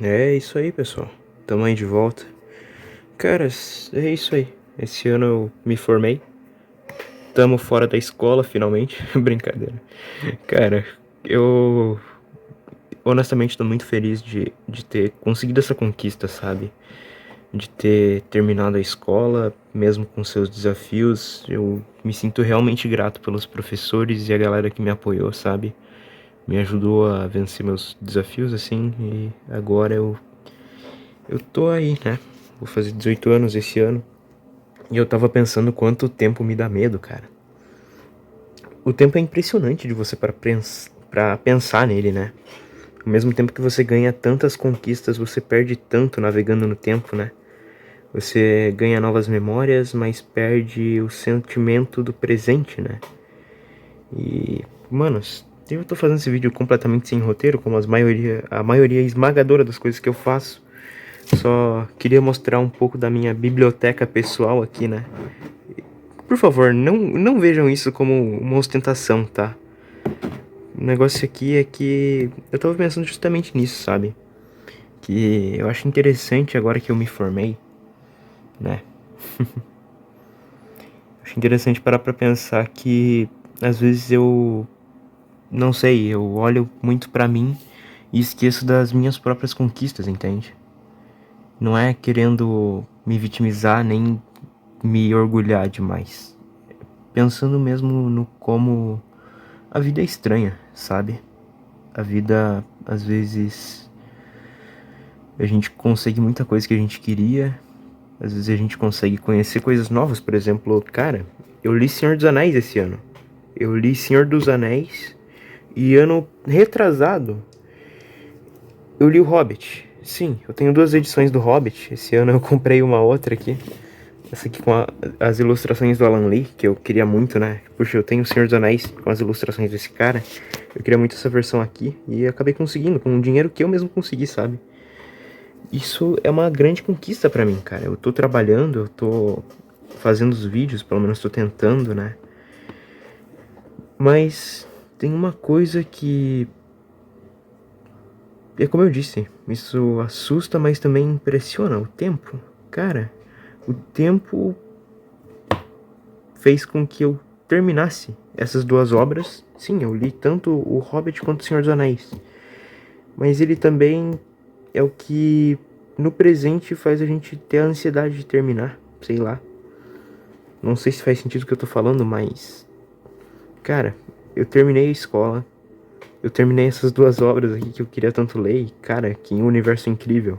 É isso aí, pessoal. Tamo aí de volta. Cara, é isso aí. Esse ano eu me formei. Tamo fora da escola, finalmente. Brincadeira. Cara, eu honestamente tô muito feliz de ter conseguido essa conquista, sabe? De ter terminado a escola, mesmo com seus desafios. Eu me sinto realmente grato pelos professores e a galera que me apoiou, sabe? Me ajudou a vencer meus desafios, assim, e agora eu tô aí, né? Vou fazer 18 anos esse ano. E eu tava pensando quanto tempo me dá medo, cara. O tempo é impressionante de você pra pensar nele, né? Ao mesmo tempo que você ganha tantas conquistas, você perde tanto navegando no tempo, né? Você ganha novas memórias, mas perde o sentimento do presente, né? E, mano, eu tô fazendo esse vídeo completamente sem roteiro, como a maioria esmagadora das coisas que eu faço. Só queria mostrar um pouco da minha biblioteca pessoal aqui, né? Por favor, não vejam isso como uma ostentação, tá? O negócio aqui é que eu tava pensando justamente nisso, sabe? Que eu acho interessante agora que eu me formei, né? Acho interessante parar pra pensar que às vezes eu não sei, eu olho muito pra mim e esqueço das minhas próprias conquistas, entende? Não é querendo me vitimizar nem me orgulhar demais. Pensando mesmo no como a vida é estranha, sabe? A vida, às vezes, a gente consegue muita coisa que a gente queria, às vezes a gente consegue conhecer coisas novas, por exemplo, cara, eu li Senhor dos Anéis esse ano. Eu li Senhor dos Anéis e ano retrasado eu li o Hobbit. Sim, eu tenho duas edições do Hobbit. Esse ano eu comprei uma outra aqui. Essa aqui com as ilustrações do Alan Lee, que eu queria muito, né? Puxa, eu tenho o Senhor dos Anéis com as ilustrações desse cara. Eu queria muito essa versão aqui e acabei conseguindo, com o dinheiro que eu mesmo consegui, sabe? Isso é uma grande conquista pra mim, cara. Eu tô trabalhando, eu tô fazendo os vídeos, pelo menos tô tentando, né? Mas tem uma coisa que é como eu disse, isso assusta, mas também impressiona. O tempo, cara, o tempo fez com que eu terminasse essas duas obras. Sim, eu li tanto o Hobbit quanto o Senhor dos Anéis. Mas ele também é o que no presente faz a gente ter a ansiedade de terminar, sei lá. Não sei se faz sentido o que eu tô falando, mas cara, eu terminei a escola, eu terminei essas duas obras aqui que eu queria tanto ler, e, cara, que universo incrível.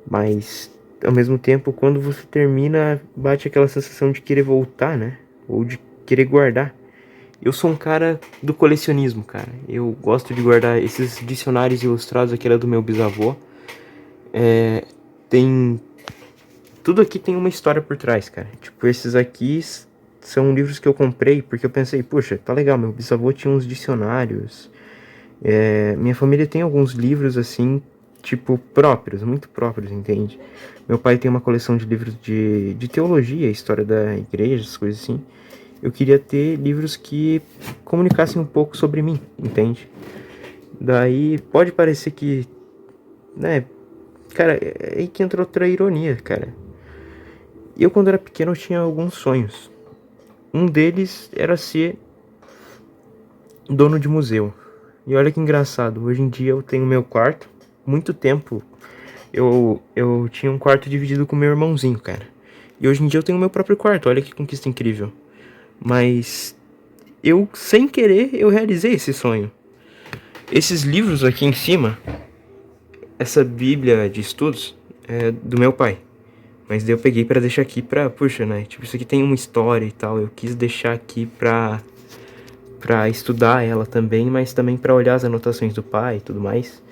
Mas ao mesmo tempo, quando você termina, bate aquela sensação de querer voltar, né? Ou de querer guardar. Eu sou um cara do colecionismo, cara. Eu gosto de guardar esses dicionários ilustrados, aqui era do meu bisavô. Tem. Tudo aqui tem uma história por trás, cara. Tipo, esses aqui são livros que eu comprei porque eu pensei, puxa, tá legal, meu bisavô tinha uns dicionários. Minha família tem alguns livros assim, tipo, próprios, muito próprios, entende? Meu pai tem uma coleção de livros de teologia, história da igreja, essas coisas assim. Eu queria ter livros que comunicassem um pouco sobre mim, entende? Daí pode parecer que, né, cara, é aí que entra outra ironia, cara. Eu, quando era pequeno, eu tinha alguns sonhos. Um deles era ser dono de museu. E olha que engraçado, hoje em dia eu tenho meu quarto. Muito tempo eu tinha um quarto dividido com meu irmãozinho, cara. E hoje em dia eu tenho meu próprio quarto, olha que conquista incrível. Mas eu, sem querer, eu realizei esse sonho. Esses livros aqui em cima, essa bíblia de estudos, é do meu pai. Mas daí eu peguei pra deixar aqui pra, puxa, né? Tipo, isso aqui tem uma história e tal. Eu quis deixar aqui pra estudar ela também, mas também pra olhar as anotações do pai e tudo mais.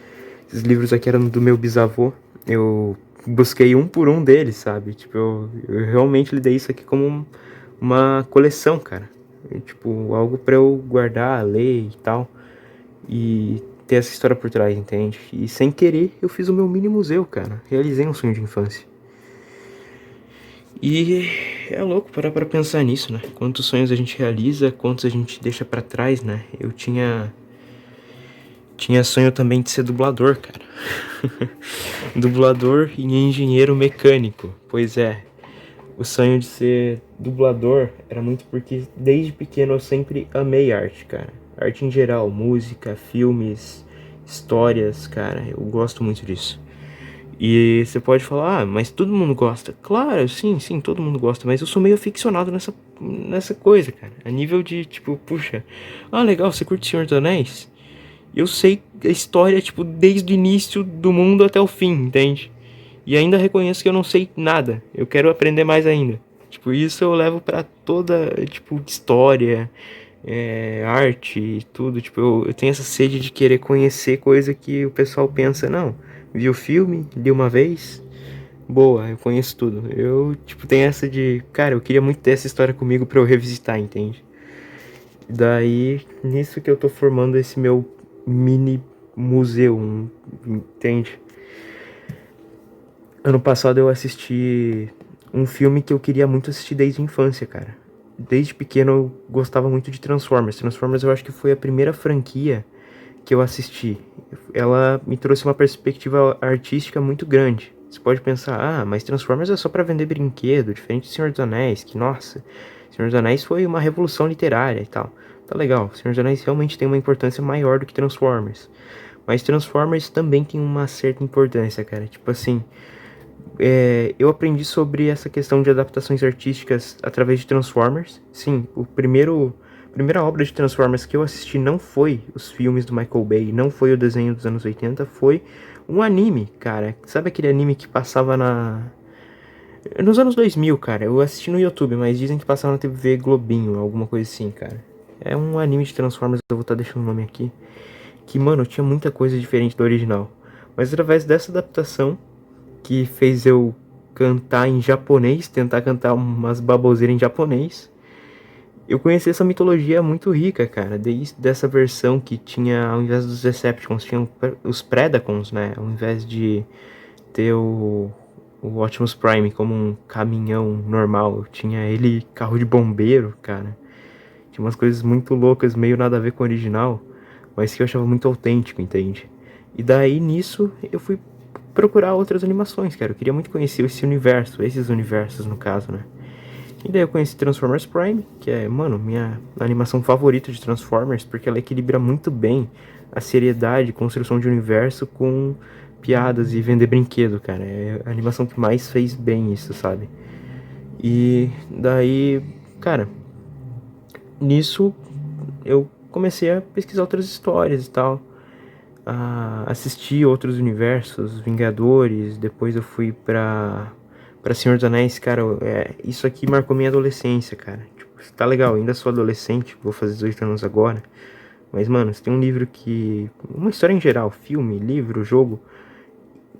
Esses livros aqui eram do meu bisavô. Eu busquei um por um deles, sabe? Tipo, eu realmente lidei isso aqui como uma coleção, cara. Tipo, algo pra eu guardar, ler e tal. E ter essa história por trás, entende? E sem querer, eu fiz o meu mini museu, cara. Realizei um sonho de infância. E é louco parar pra pensar nisso, né? Quantos sonhos a gente realiza, quantos a gente deixa pra trás, né? Eu tinha sonho também de ser dublador, cara. Dublador e engenheiro mecânico. Pois é, o sonho de ser dublador era muito porque desde pequeno eu sempre amei arte, cara. Arte em geral, música, filmes, histórias, cara, eu gosto muito disso. E você pode falar, ah, mas todo mundo gosta. Claro, sim, sim, todo mundo gosta, mas eu sou meio aficionado nessa coisa, cara. A nível de, tipo, puxa, ah, legal, você curte Senhor dos Anéis? Eu sei a história, tipo, desde o início do mundo até o fim, entende? E ainda reconheço que eu não sei nada. Eu quero aprender mais ainda. Tipo, isso eu levo pra toda, tipo, história, arte e tudo. Tipo, eu tenho essa sede de querer conhecer coisa que o pessoal pensa, não. Vi o filme, li uma vez, boa, eu conheço tudo. Eu, tipo, tenho essa de, cara, eu queria muito ter essa história comigo pra eu revisitar, entende? Daí, nisso que eu tô formando esse meu mini museu, entende? Ano passado eu assisti um filme que eu queria muito assistir desde a infância, cara. Desde pequeno eu gostava muito de Transformers. Transformers eu acho que foi a primeira franquia que eu assisti. Ela me trouxe uma perspectiva artística muito grande. Você pode pensar, ah, mas Transformers é só pra vender brinquedo, diferente de Senhor dos Anéis, que nossa, Senhor dos Anéis foi uma revolução literária e tal. Tá legal, Senhor dos Anéis realmente tem uma importância maior do que Transformers. Mas Transformers também tem uma certa importância, cara. Tipo assim, eu aprendi sobre essa questão de adaptações artísticas através de Transformers. Sim, a primeira obra de Transformers que eu assisti não foi os filmes do Michael Bay, não foi o desenho dos anos 80, foi um anime, cara. Sabe aquele anime que passava nos anos 2000, cara? Eu assisti no YouTube, mas dizem que passava na TV Globinho, alguma coisa assim, cara. É um anime de Transformers, eu vou estar deixando o nome aqui. Que, mano, tinha muita coisa diferente do original. Mas através dessa adaptação, que fez eu cantar em japonês, tentar cantar umas baboseiras em japonês. Eu conheci essa mitologia muito rica, cara, desde dessa versão que tinha, ao invés dos Decepticons, tinham os Predacons, né, ao invés de ter o Optimus Prime como um caminhão normal, tinha ele carro de bombeiro, cara. Tinha umas coisas muito loucas, meio nada a ver com o original, mas que eu achava muito autêntico, entende? E daí, nisso, eu fui procurar outras animações, cara. Eu queria muito conhecer esse universo, esses universos, no caso, né? E daí eu conheci Transformers Prime, que é, mano, minha animação favorita de Transformers, porque ela equilibra muito bem a seriedade, construção de universo com piadas e vender brinquedo, cara. É a animação que mais fez bem isso, sabe? E daí, cara, nisso eu comecei a pesquisar outras histórias e tal, a assistir outros universos, Vingadores, depois eu fui pra Senhor dos Anéis, cara, isso aqui marcou minha adolescência, cara. Tipo, tá legal, ainda sou adolescente, vou fazer 18 anos agora, mas, mano, se tem um livro que... uma história em geral, filme, livro, jogo,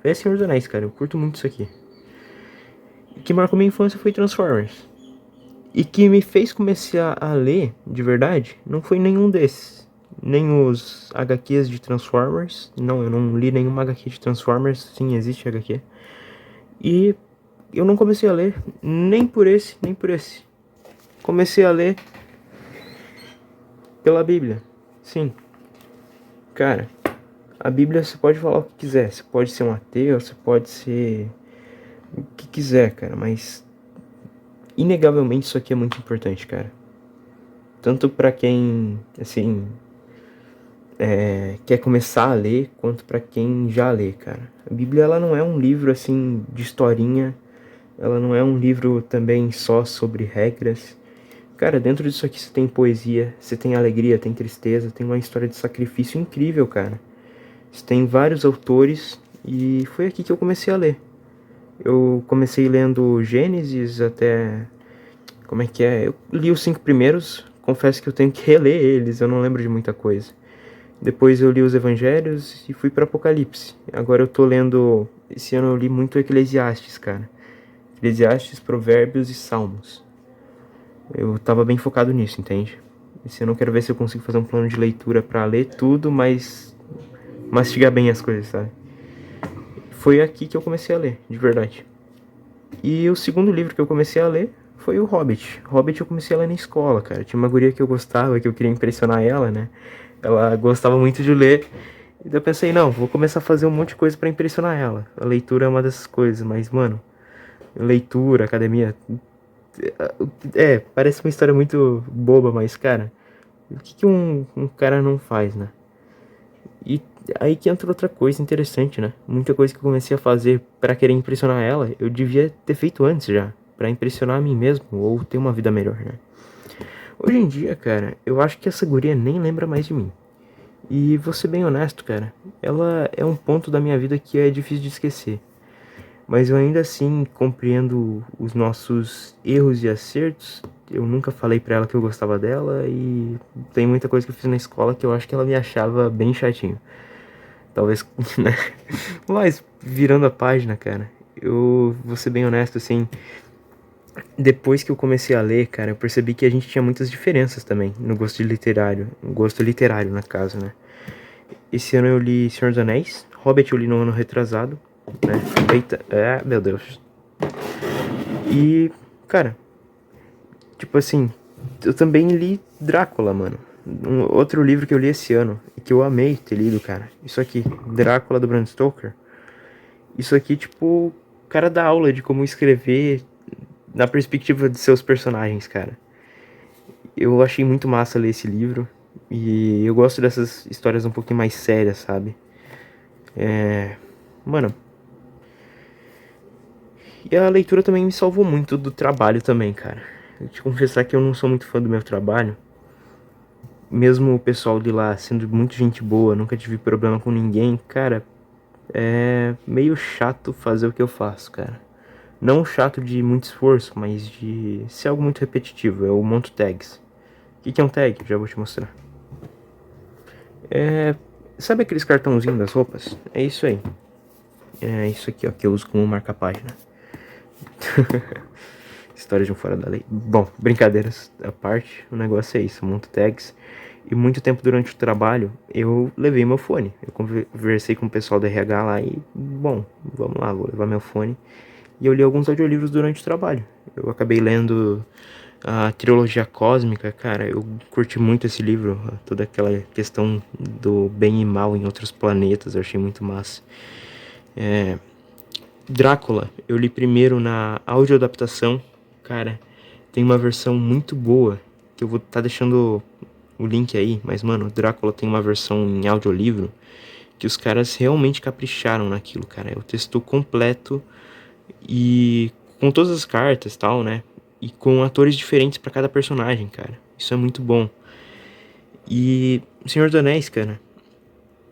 é Senhor dos Anéis, cara, eu curto muito isso aqui. O que marcou minha infância foi Transformers. E que me fez começar a ler, de verdade, não foi nenhum desses. Nem os HQs de Transformers. Não, eu não li nenhuma HQ de Transformers. Sim, existe HQ. E eu não comecei a ler nem por esse, nem por esse. Comecei a ler pela Bíblia. Sim. Cara, a Bíblia você pode falar o que quiser. Você pode ser um ateu, você pode ser o que quiser, cara. Mas inegavelmente isso aqui é muito importante, cara. Tanto pra quem, assim, quer começar a ler, quanto pra quem já lê, cara. A Bíblia, ela não é um livro, assim, de historinha. Ela não é um livro também só sobre regras. Cara, dentro disso aqui você tem poesia, você tem alegria, tem tristeza, tem uma história de sacrifício incrível, cara. Você tem vários autores e foi aqui que eu comecei a ler. Eu comecei lendo Gênesis até... como é que é? Eu li os 5 primeiros, confesso que eu tenho que reler eles, eu não lembro de muita coisa. Depois eu li os Evangelhos e fui para Apocalipse. Agora eu tô lendo... esse ano eu li muito Eclesiastes, cara. Eclesiastes, Provérbios e Salmos. Eu tava bem focado nisso, entende? Esse ano eu quero ver se eu consigo fazer um plano de leitura pra ler tudo, mas mastigar bem as coisas, sabe? Foi aqui que eu comecei a ler, de verdade. E o segundo livro que eu comecei a ler foi o Hobbit. Hobbit eu comecei a ler na escola, cara. Tinha uma guria que eu gostava, que eu queria impressionar ela, né? Ela gostava muito de ler E daí eu pensei, não, vou começar a fazer um monte de coisa pra impressionar ela. A leitura é uma dessas coisas, mas, mano, leitura, academia. Parece uma história muito boba, mas, cara, o que um cara não faz, né? E aí que entra outra coisa interessante, né? Muita coisa que eu comecei a fazer pra querer impressionar ela, eu devia ter feito antes já, pra impressionar a mim mesmo ou ter uma vida melhor, né? Hoje em dia, cara, eu acho que essa guria nem lembra mais de mim. E vou ser bem honesto, cara, ela é um ponto da minha vida que é difícil de esquecer. Mas eu ainda assim compreendo os nossos erros e acertos. Eu nunca falei pra ela que eu gostava dela e tem muita coisa que eu fiz na escola que eu acho que ela me achava bem chatinho. Talvez, né? Mas, virando a página, cara, eu vou ser bem honesto, assim. Depois que eu comecei a ler, cara, eu percebi que a gente tinha muitas diferenças também no gosto de literário. No gosto literário, na casa, né? Esse ano eu li Senhor dos Anéis. Hobbit eu li no ano retrasado, né? Eita, meu Deus. E, cara, tipo assim, eu também li Drácula, mano. Outro livro que eu li esse ano e que eu amei ter lido, cara. Isso aqui, Drácula do Bram Stoker. Isso aqui, tipo, o cara dá aula de como escrever na perspectiva de seus personagens, cara. Eu achei muito massa ler esse livro. E eu gosto dessas histórias um pouquinho mais sérias, sabe? Mano, e a leitura também me salvou muito do trabalho também, cara. Eu te confessar que eu não sou muito fã do meu trabalho. Mesmo o pessoal de lá sendo muito gente boa, nunca tive problema com ninguém, cara, é meio chato fazer o que eu faço, cara. Não chato de muito esforço, mas de ser algo muito repetitivo. Eu monto tags. O que é um tag? Já vou te mostrar. Sabe aqueles cartãozinhos das roupas? É isso aí. É isso aqui, ó, que eu uso como marca-página. História de um fora da lei. Bom, brincadeiras à parte, o negócio é isso, eu monto tags. E muito tempo durante o trabalho eu levei meu fone. Eu conversei com o pessoal do RH lá e, bom, vamos lá, vou levar meu fone. E eu li alguns audiolivros durante o trabalho. Eu acabei lendo a trilogia cósmica, cara, eu curti muito esse livro, toda aquela questão do bem e mal em outros planetas, eu achei muito massa. Drácula, eu li primeiro na audioadaptação, cara, tem uma versão muito boa, que eu vou estar deixando o link aí, mas mano, Drácula tem uma versão em audiolivro que os caras realmente capricharam naquilo, cara, é o texto completo e com todas as cartas e tal, né? E com atores diferentes pra cada personagem, cara. Isso é muito bom. E Senhor dos Anéis, cara.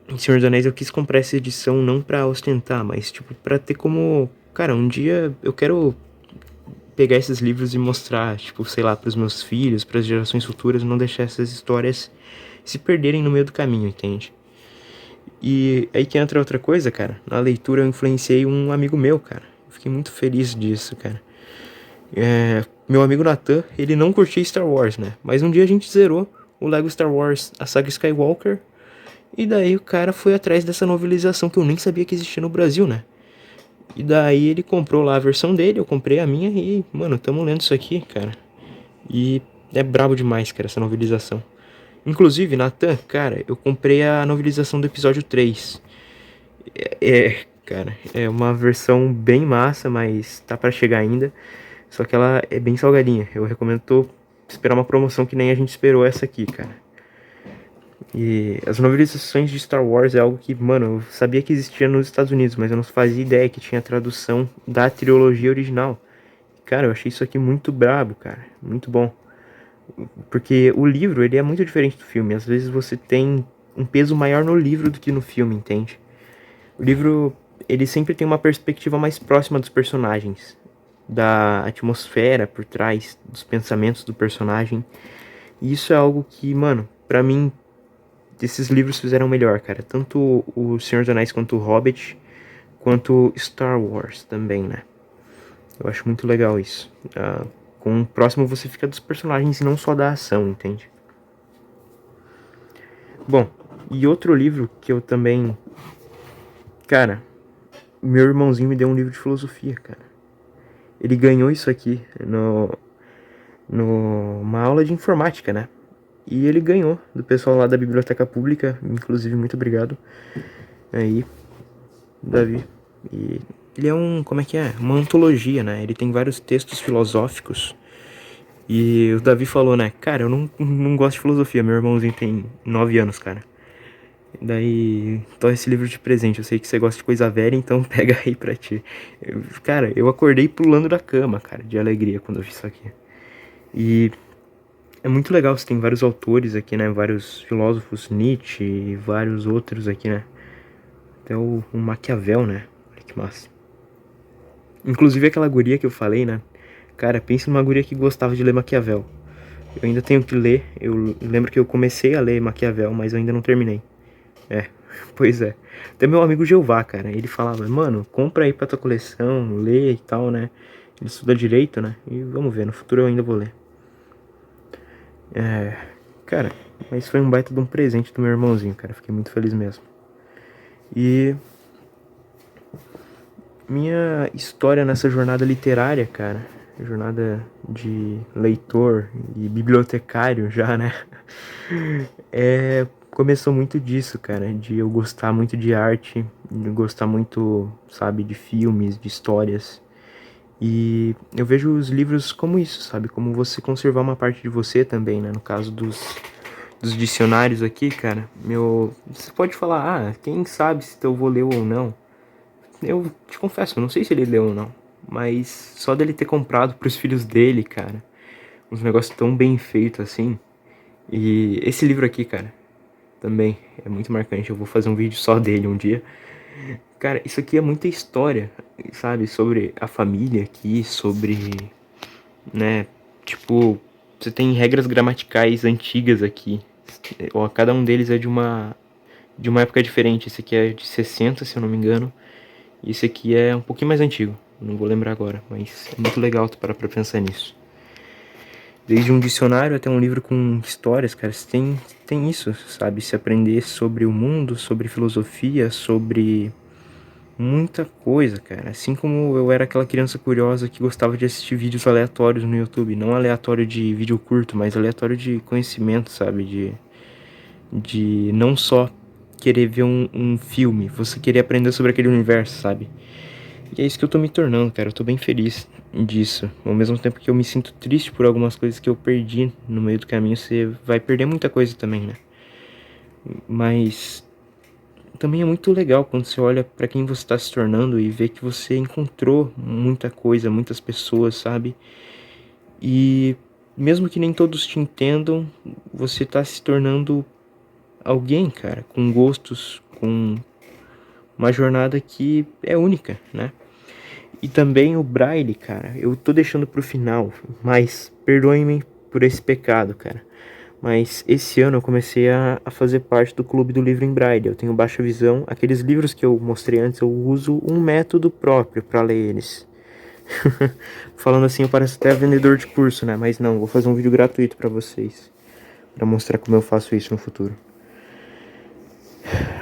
Em Senhor dos Anéis eu quis comprar essa edição não pra ostentar, mas tipo pra ter como, cara, um dia eu quero pegar esses livros e mostrar, tipo, sei lá, pros meus filhos, pras gerações futuras, não deixar essas histórias se perderem no meio do caminho, entende? E aí que entra outra coisa, cara. Na leitura eu influenciei um amigo meu, cara. Eu fiquei muito feliz disso, cara. Meu amigo Nathan, ele não curtia Star Wars, né? Mas um dia a gente zerou o Lego Star Wars, a saga Skywalker. E daí o cara foi atrás dessa novelização que eu nem sabia que existia no Brasil, né? E daí ele comprou lá a versão dele, eu comprei a minha e, mano, tamo lendo isso aqui, cara. E é brabo demais, cara, essa novelização. Inclusive, Nathan, cara, eu comprei a novelização do episódio 3. Cara, é uma versão bem massa, mas tá pra chegar ainda. Só que ela é bem salgadinha. Eu recomendo tu esperar uma promoção que nem a gente esperou essa aqui, cara. E as novelizações de Star Wars é algo que, mano, eu sabia que existia nos Estados Unidos, mas eu não fazia ideia que tinha tradução da trilogia original. Cara, eu achei isso aqui muito brabo, cara. Muito bom. Porque o livro, ele é muito diferente do filme. Às vezes você tem um peso maior no livro do que no filme, entende? O livro, ele sempre tem uma perspectiva mais próxima dos personagens, da atmosfera por trás, dos pensamentos do personagem. E isso é algo que, mano, pra mim, esses livros fizeram melhor, cara. Tanto o Senhor dos Anéis quanto o Hobbit, quanto Star Wars também, né? Eu acho muito legal isso. Com o próximo você fica dos personagens e não só da ação, entende? Bom, e outro livro que eu também. Cara, meu irmãozinho me deu um livro de filosofia, cara. Ele ganhou isso aqui numa aula de informática, né? E ele ganhou do pessoal lá da Biblioteca Pública, inclusive, muito obrigado aí, Davi. E ele é como é que é? Uma antologia, né? Ele tem vários textos filosóficos. E o Davi falou, né? Cara, eu não gosto de filosofia. Meu irmãozinho tem 9 anos, cara. Daí, toma esse livro de presente. Eu sei que você gosta de coisa velha, então pega aí pra ti. Cara, eu acordei pulando da cama, cara, de alegria quando eu vi isso aqui. E é muito legal, você tem vários autores aqui, né? Vários filósofos, Nietzsche e vários outros aqui, né? Até o Maquiavel, né? Olha que massa. Inclusive aquela guria que eu falei, né? Cara, pensa numa guria que gostava de ler Maquiavel. Eu ainda tenho que ler. Eu lembro que eu comecei a ler Maquiavel, mas eu ainda não terminei. É, pois é. Até meu amigo Jeová, cara, ele falava, mano, compra aí pra tua coleção, lê e tal, né? Ele estuda direito, né? E vamos ver, no futuro eu ainda vou ler. É, cara, mas foi um baita de um presente do meu irmãozinho, cara. Fiquei muito feliz mesmo. E minha história nessa jornada literária, cara, jornada de leitor e bibliotecário já, né? Começou muito disso, cara, de eu gostar muito de arte, de gostar muito, sabe, de filmes, de histórias. E eu vejo os livros como isso, sabe? Como você conservar uma parte de você também, né? No caso dos dicionários aqui, cara, você pode falar, quem sabe se eu vou ler ou não. Eu te confesso, eu não sei se ele leu ou não. Mas só dele ter comprado pros filhos dele, cara, uns negócios tão bem feitos assim. E esse livro aqui, cara, também é muito marcante. Eu vou fazer um vídeo só dele um dia. Cara, isso aqui é muita história, sabe? Sobre a família aqui, sobre, né? Tipo, você tem regras gramaticais antigas aqui. Cada um deles é de uma época diferente. Esse aqui é de 60, se eu não me engano. E esse aqui é um pouquinho mais antigo. Não vou lembrar agora, mas é muito legal tu parar pra pensar nisso. Desde um dicionário até um livro com histórias, cara, você tem isso, sabe? Se aprender sobre o mundo, sobre filosofia, sobre muita coisa, cara. Assim como eu era aquela criança curiosa que gostava de assistir vídeos aleatórios no YouTube. Não aleatório de vídeo curto, mas aleatório de conhecimento, sabe? De não só querer ver um filme, você querer aprender sobre aquele universo, sabe? E é isso que eu tô me tornando, cara. Eu tô bem feliz disso. Ao mesmo tempo que eu me sinto triste por algumas coisas que eu perdi no meio do caminho, você vai perder muita coisa também, né? Mas também é muito legal quando você olha pra quem você tá se tornando e vê que você encontrou muita coisa, muitas pessoas, sabe? E mesmo que nem todos te entendam, você tá se tornando alguém, cara, com gostos, com uma jornada que é única, né? E também o Braille, cara, eu tô deixando pro final, mas perdoe-me por esse pecado, cara. Mas esse ano eu comecei a fazer parte do Clube do Livro em Braille. Eu tenho baixa visão. Aqueles livros que eu mostrei antes, eu uso um método próprio para ler eles. Falando assim, eu pareço até vendedor de curso, né? Mas não, vou fazer um vídeo gratuito para vocês, para mostrar como eu faço isso no futuro.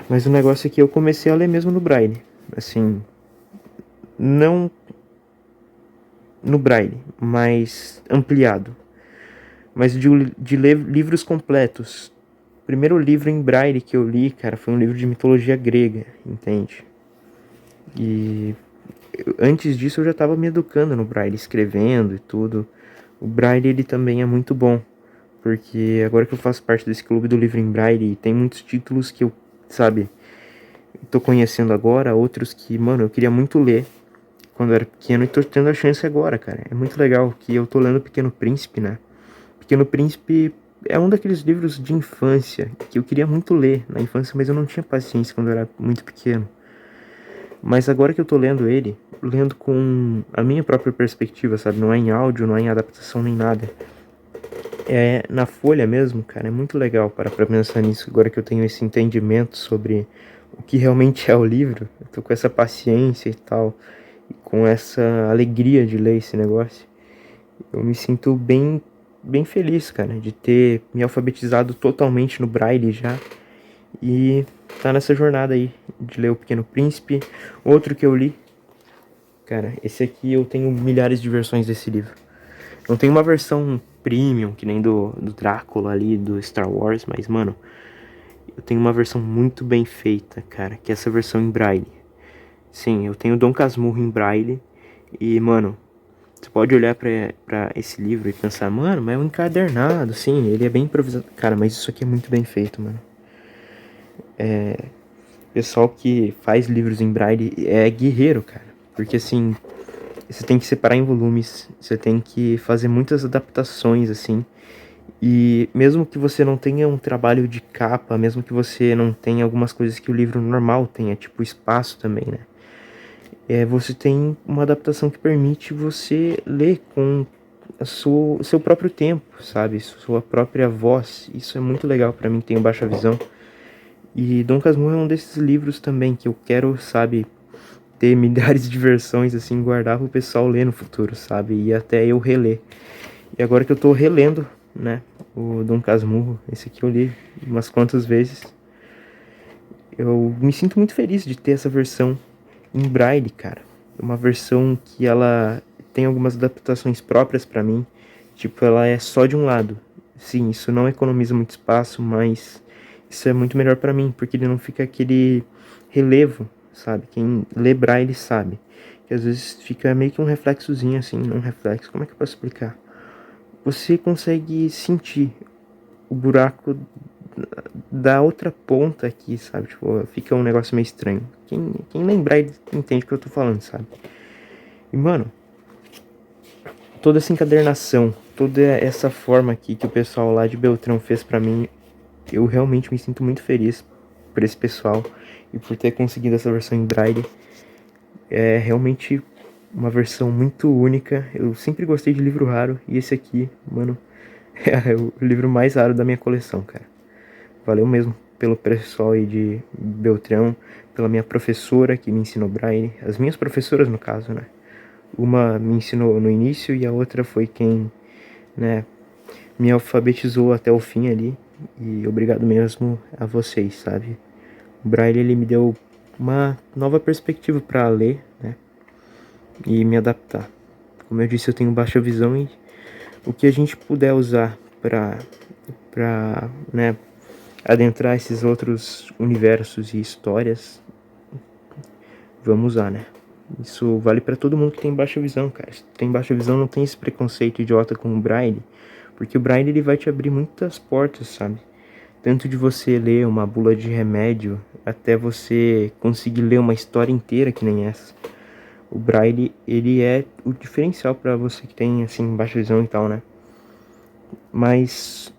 Mas o negócio é que eu comecei a ler mesmo no Braille. Assim, não no Braille, mas ampliado. Mas de ler livros completos. O primeiro livro em Braille que eu li, cara, foi um livro de mitologia grega, entende? E antes disso eu já estava me educando no Braille, escrevendo e tudo. O Braille, ele também é muito bom, porque agora que eu faço parte desse clube do livro em Braille, tem muitos títulos que eu, sabe, tô conhecendo agora, outros que, mano, eu queria muito ler quando eu era pequeno e tô tendo a chance agora, cara. É muito legal que eu tô lendo O Pequeno Príncipe, né? Pequeno Príncipe é um daqueles livros de infância que eu queria muito ler na infância, mas eu não tinha paciência quando eu era muito pequeno. Mas agora que eu tô lendo ele, lendo com a minha própria perspectiva, sabe? Não é em áudio, não é em adaptação nem nada. É na folha mesmo, cara. É muito legal parar pra pensar nisso agora que eu tenho esse entendimento sobre o que realmente é o livro. Eu tô com essa paciência e tal, e com essa alegria de ler esse negócio. Eu me sinto bem feliz, cara, de ter me alfabetizado totalmente no Braille já e tá nessa jornada aí de ler O Pequeno Príncipe. Outro que eu li, cara, esse aqui eu tenho milhares de versões desse livro. Não tem uma versão premium, que nem do Drácula ali, do Star Wars, mas, mano, eu tenho uma versão muito bem feita, cara, que é essa versão em Braille. Sim, eu tenho Dom Casmurro em Braille e, mano, você pode olhar pra esse livro e pensar, mano, mas é um encadernado, sim, ele é bem improvisado. Cara, mas isso aqui é muito bem feito, mano. Pessoal que faz livros em Braille é guerreiro, cara. Porque, assim, você tem que separar em volumes, você tem que fazer muitas adaptações, assim. E mesmo que você não tenha um trabalho de capa, mesmo que você não tenha algumas coisas que o livro normal tenha, tipo espaço também, né? Você tem uma adaptação que permite você ler com o seu próprio tempo, sabe? Sua própria voz. Isso é muito legal pra mim, que tenho baixa visão. E Dom Casmurro é um desses livros também que eu quero, sabe, ter milhares de versões, assim, guardar pro pessoal ler no futuro, sabe? E até eu reler. E agora que eu tô relendo, né, o Dom Casmurro, esse aqui eu li umas quantas vezes, eu me sinto muito feliz de ter essa versão em Braille, cara. Uma versão que ela tem algumas adaptações próprias pra mim, tipo, ela é só de um lado. Sim, isso não economiza muito espaço, mas isso é muito melhor pra mim, porque ele não fica aquele relevo, sabe? Quem lê Braille sabe. Que às vezes fica meio que um reflexozinho assim, um reflexo, como é que eu posso explicar? Você consegue sentir o buraco da outra ponta aqui, sabe? Tipo, fica um negócio meio estranho. Quem lembrar entende o que eu tô falando, sabe? E, mano, toda essa encadernação, toda essa forma aqui que o pessoal lá de Beltrão fez pra mim, eu realmente me sinto muito feliz por esse pessoal e por ter conseguido essa versão em Braille. É realmente uma versão muito única. Eu sempre gostei de livro raro e esse aqui, mano, é o livro mais raro da minha coleção, cara. Valeu mesmo pelo pessoal aí de Beltrão, pela minha professora que me ensinou Braille, as minhas professoras no caso, né? Uma me ensinou no início e a outra foi quem, né, me alfabetizou até o fim ali. E obrigado mesmo a vocês, sabe? O Braille ele me deu uma nova perspectiva para ler, né? E me adaptar. Como eu disse, eu tenho baixa visão e o que a gente puder usar para, né, adentrar esses outros universos e histórias, vamos usar, né? Isso vale pra todo mundo que tem baixa visão, cara. Se tem baixa visão, não tem esse preconceito idiota com o Braille, porque o Braille ele vai te abrir muitas portas, sabe? Tanto de você ler uma bula de remédio até você conseguir ler uma história inteira que nem essa. O Braille, ele é o diferencial pra você que tem assim baixa visão e tal, né? Mas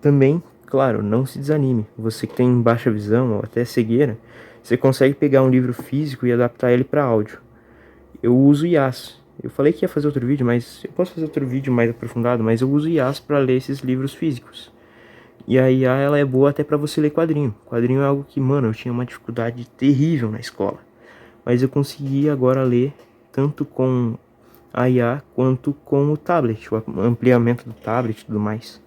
também, claro, não se desanime. Você que tem baixa visão ou até cegueira, você consegue pegar um livro físico e adaptar ele para áudio. Eu uso IAS. Eu falei que ia fazer outro vídeo, mas eu posso fazer outro vídeo mais aprofundado, mas eu uso IAS para ler esses livros físicos. E a IA, ela é boa até para você ler quadrinho. Quadrinho é algo que, mano, eu tinha uma dificuldade terrível na escola. Mas eu consegui agora ler tanto com a IA quanto com o tablet, o ampliamento do tablet e tudo mais.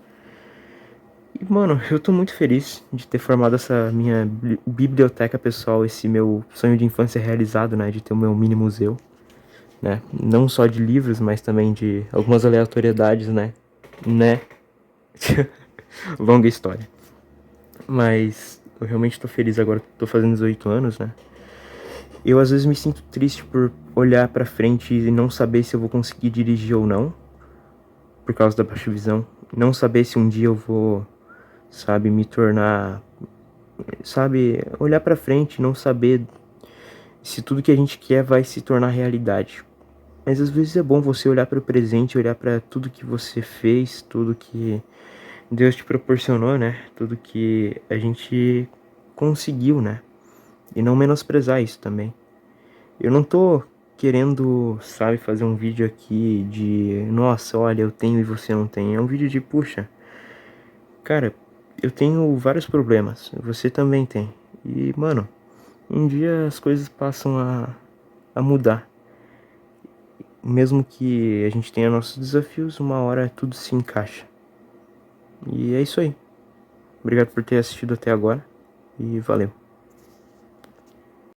E, mano, eu tô muito feliz de ter formado essa minha biblioteca pessoal, esse meu sonho de infância realizado, né? De ter o meu mini museu, né? Não só de livros, mas também de algumas aleatoriedades, né? Né? Longa história. Mas eu realmente tô feliz agora que tô fazendo 18 anos, né? Eu às vezes me sinto triste por olhar pra frente e não saber se eu vou conseguir dirigir ou não, por causa da baixa visão. Não saber se um dia eu vou, sabe, me tornar, sabe, olhar pra frente, não saber se tudo que a gente quer vai se tornar realidade. Mas às vezes é bom você olhar para o presente, olhar para tudo que você fez, tudo que Deus te proporcionou, né? Tudo que a gente conseguiu, né? E não menosprezar isso também. Eu não tô querendo, sabe, fazer um vídeo aqui de nossa, olha, eu tenho e você não tem. É um vídeo de, puxa, cara, eu tenho vários problemas, você também tem. E, mano, um dia as coisas passam a mudar. Mesmo que a gente tenha nossos desafios, uma hora tudo se encaixa. E é isso aí. Obrigado por ter assistido até agora e valeu.